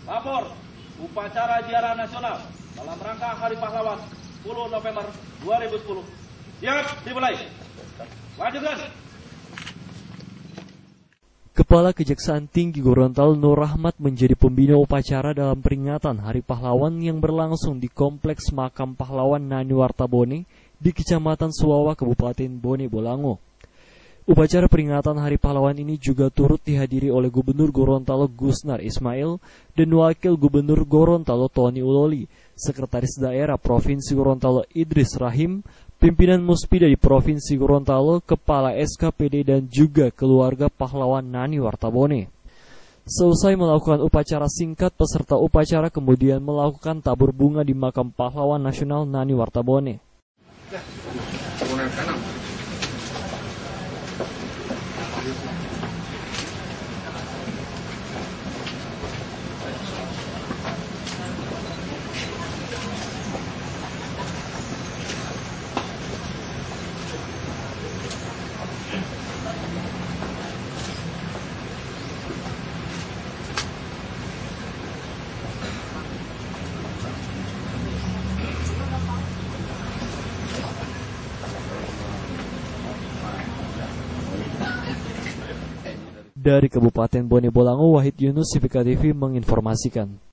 Lapor upacara ziarah nasional dalam rangka Hari Pahlawan 10 November 2010. Siap, dimulai. Lanjutkan. Kepala Kejaksaan Tinggi Gorontalo Nur Rahmat menjadi pembina upacara dalam peringatan Hari Pahlawan yang berlangsung di Kompleks Makam Pahlawan Nani Wartabone di Kecamatan Suwawa, Kabupaten Bone Bolango. Upacara peringatan Hari Pahlawan ini juga turut dihadiri oleh Gubernur Gorontalo Gusnar Ismail dan Wakil Gubernur Gorontalo Tony Uloli, Sekretaris Daerah Provinsi Gorontalo Idris Rahim, pimpinan Muspida di Provinsi Gorontalo, Kepala SKPD dan juga keluarga pahlawan Nani Wartabone. Selesai melakukan upacara singkat, peserta upacara kemudian melakukan tabur bunga di Makam Pahlawan Nasional Nani Wartabone. Dari Kabupaten Bone Bolango, Wahid Yunus, CPK TV menginformasikan.